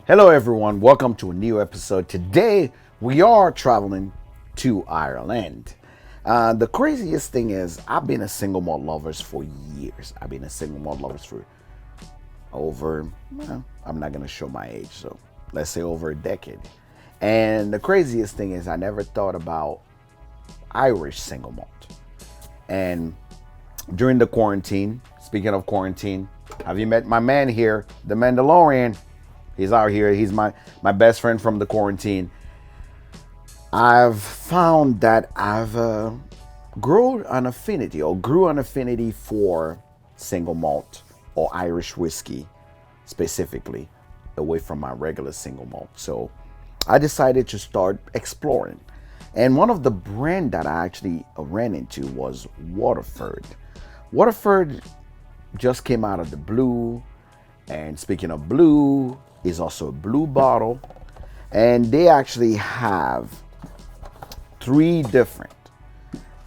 Hello, everyone. Welcome to a new episode. Today, we are traveling to Ireland. The craziest thing is, I've been a single malt lover for years. I've been a single malt lover for I'm not going to show my age, so let's say over a decade. And the craziest thing is, I never thought about Irish single malt. And during the quarantine, speaking of quarantine, have you met my man here, the Mandalorian? He's out here. He's my best friend from the quarantine. I've found that I've grew an affinity for single malt or Irish whiskey specifically, away from my regular single malt. So I decided to start exploring. And one of the brand that I actually ran into was Waterford. Waterford just came out of the blue. And speaking of blue, is also a blue bottle. And they actually have three different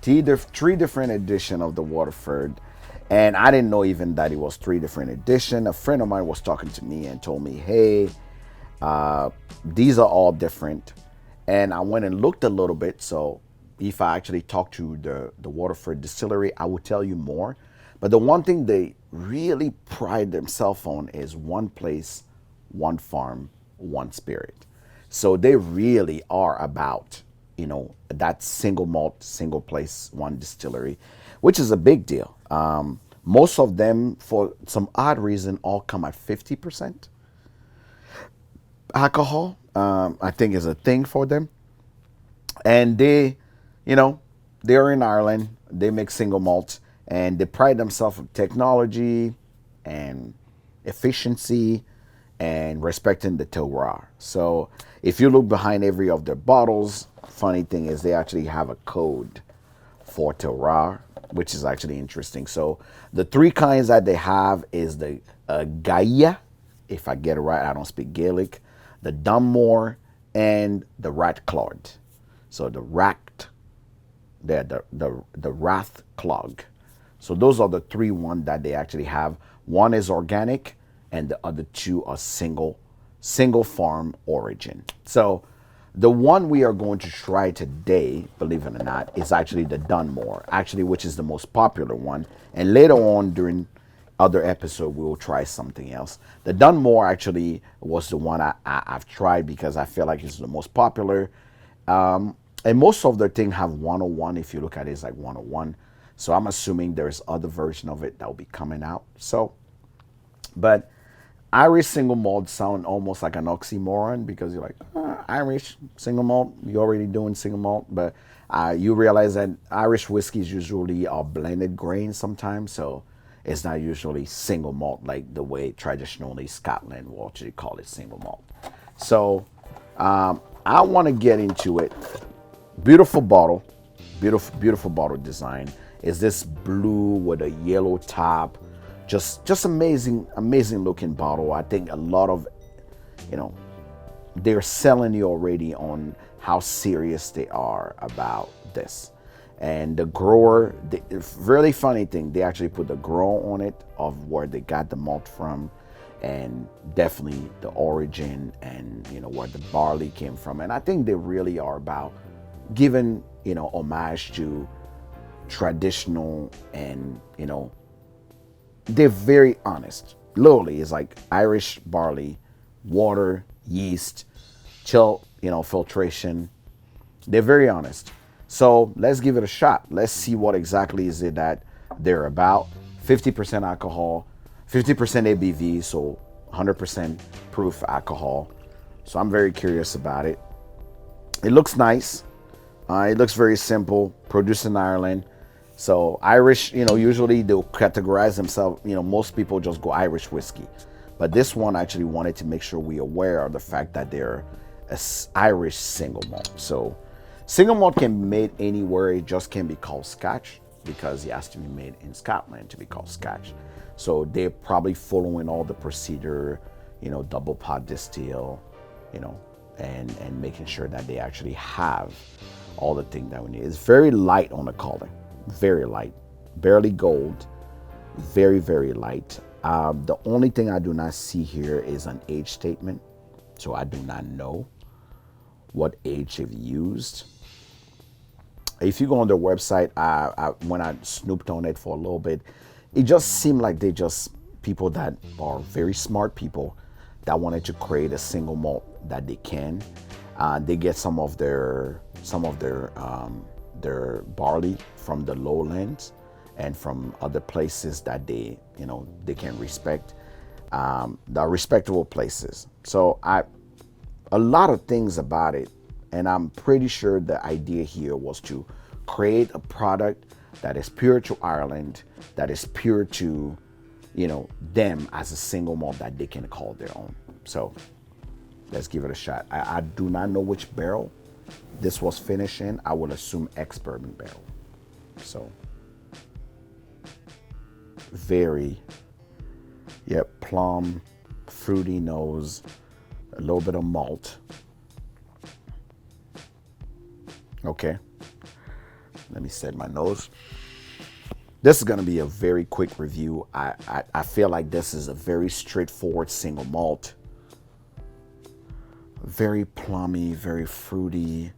edition of the Waterford. And I didn't know even that it was three different edition. A friend of mine was talking to me and told me, hey, these are all different. And I went and looked a little bit. So if I actually talked to the Waterford Distillery, I would tell you more. But the one thing they really pride themselves on is one place, one farm, one spirit. So they really are about, that single malt, single place, one distillery, which is a big deal. Most of them, for some odd reason, all come at 50% alcohol. I think is a thing for them. And they're in Ireland. They make single malt. And they pride themselves on technology and efficiency and respecting the terroir. So if you look behind every of their bottles, funny thing is they actually have a code for terroir, which is actually interesting. So the three kinds that they have is the Gaia, if I get it right, I don't speak Gaelic, the Dunmore, and the Rat Clod. So the Wrath Clog. So those are the three ones that they actually have. One is organic, and the other two are single farm origin. So the one we are going to try today, believe it or not, is actually the Dunmore, actually, which is the most popular one. And later on during other episode, we will try something else. The Dunmore actually was the one I've tried because I feel like it's the most popular. And most of the thing have 101. If you look at it, it's like 101. So I'm assuming there's other version of it that will be coming out. So, but Irish single malt sound almost like an oxymoron because you're like, Irish single malt, you're already doing single malt. But you realize that Irish whiskeys usually are blended grains sometimes. So it's not usually single malt like the way traditionally Scotland will actually call it single malt. So I want to get into it. Beautiful bottle, beautiful bottle design. Is this blue with a yellow top? Just amazing looking bottle. I think a lot of, they're selling you already on how serious they are about this. And the grower, the really funny thing, they actually put the grower on it of where they got the malt from, and definitely the origin and where the barley came from. And I think they really are about giving homage to traditional, and they're very honest. Literally, it's like Irish barley, water, yeast, chill, filtration. They're very honest. So let's give it a shot. Let's see what exactly is it that they're about. 50% alcohol, 50% ABV, so 100% proof alcohol. So I'm very curious about it. It looks nice. It looks very simple. Produced in Ireland. So Irish, usually they'll categorize themselves, most people just go Irish whiskey. But this one actually wanted to make sure we're aware of the fact that they're an Irish single malt. So single malt can be made anywhere. It just can't be called Scotch because it has to be made in Scotland to be called Scotch. So they're probably following all the procedure, double pot distill, and making sure that they actually have all the things that we need. It's very light on the color. Very light, barely gold, very light. The only thing I do not see here is an age statement. So I do not know what age they've used. If you go on their website, when I snooped on it for a little bit, it just seemed like they just people that are very smart people that wanted to create a single malt that they can. They get their barley from the lowlands and from other places that they can respect, the respectable places. So a lot of things about it, and I'm pretty sure the idea here was to create a product that is pure to Ireland, that is pure to, them as a single malt that they can call their own. So let's give it a shot. I do not know which barrel this was finished in. I would assume ex-bourbon barrel. So very, plum, fruity nose, a little bit of malt. Okay, let me set my nose. This is going to be a very quick review. I feel like this is a very straightforward single malt. Very plummy, very fruity,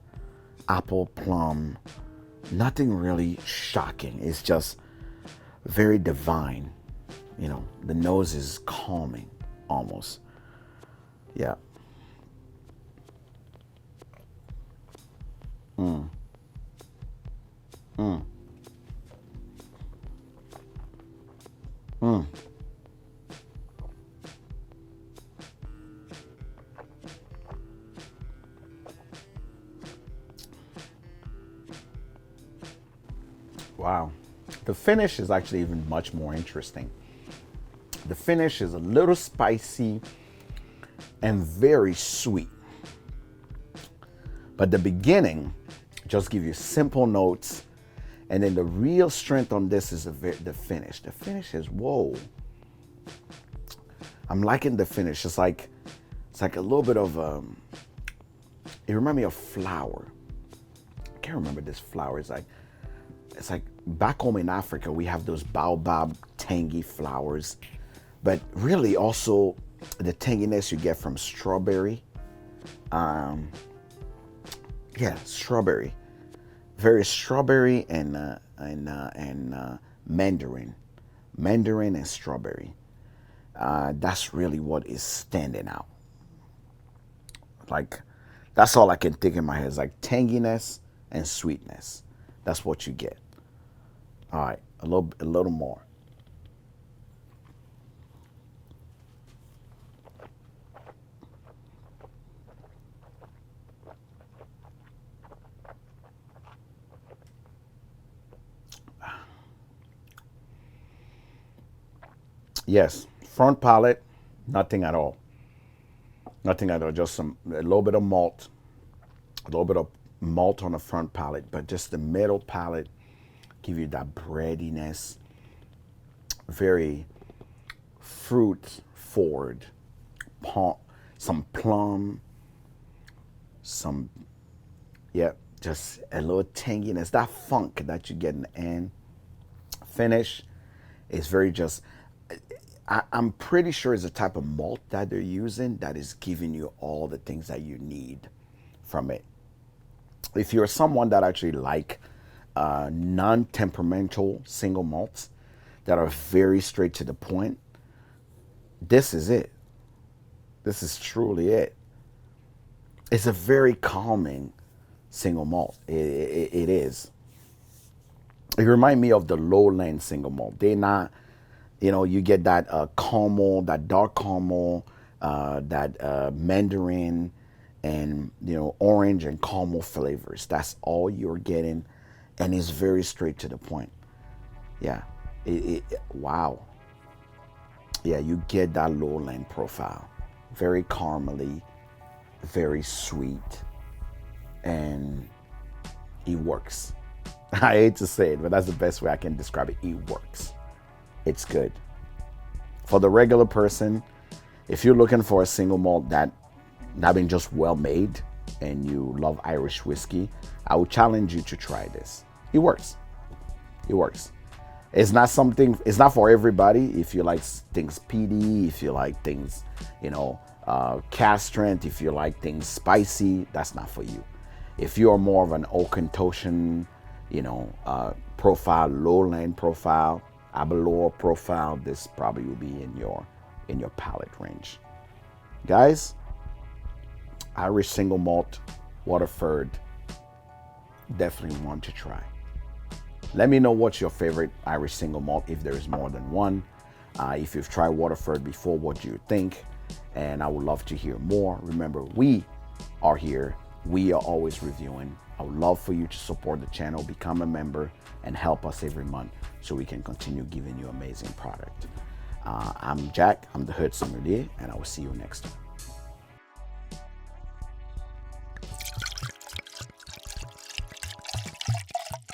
apple plum. Nothing really shocking. It's just very divine. The nose is calming almost. Yeah. Mm. Mm. Mm. Wow. The finish is actually even much more interesting. The finish is a little spicy and very sweet. But the beginning just give you simple notes, and then the real strength on this is the finish. The finish is whoa. I'm liking the finish. It's like a little bit of it reminds me of flower. I can't remember this flower. It's like back home in Africa we have those baobab tangy flowers, but really also the tanginess you get from strawberry. Strawberry, very strawberry and mandarin and strawberry. That's really what is standing out. Like, that's all I can think in my head is like tanginess and sweetness. That's what you get. All right, a little more. Yes, front palate, nothing at all. Nothing at all. Just a little bit of malt, on the front palate, but just the middle palate give you that breadiness, very fruit forward, some plum, just a little tanginess, that funk that you get in the end. Finish is very just. I'm pretty sure it's a type of malt that they're using that is giving you all the things that you need from it. If you're someone that actually like non-temperamental single malts that are very straight to the point, this is it. This is truly it. It's a very calming single malt. It is. It reminds me of the lowland single malt. They're not, you get that caramel, that dark caramel, that mandarin, and orange and caramel flavors. That's all you're getting, and it's very straight to the point. Yeah, wow. Yeah, you get that lowland profile, very caramely, very sweet, and it works. I hate to say it, but that's the best way I can describe it. It works. It's good. For the regular person, if you're looking for a single malt that been just well made and you love Irish whiskey, I would challenge you to try this. It works. It works. It's not for everybody. If you like things peaty, if you like things, Cast strength, if you like things spicy, that's not for you. If you're more of an Oakentoshan, profile, lowland profile, Aberlour profile, this probably will be in your palate range. Guys, Irish single malt, Waterford, definitely one to try. Let me know what's your favorite Irish single malt, if there is more than one. If you've tried Waterford before, what do you think? And I would love to hear more. Remember, we are here. We are always reviewing. I would love for you to support the channel, become a member, and help us every month so we can continue giving you amazing product. I'm Jack. I'm the Hood Sommelier, and I will see you next time.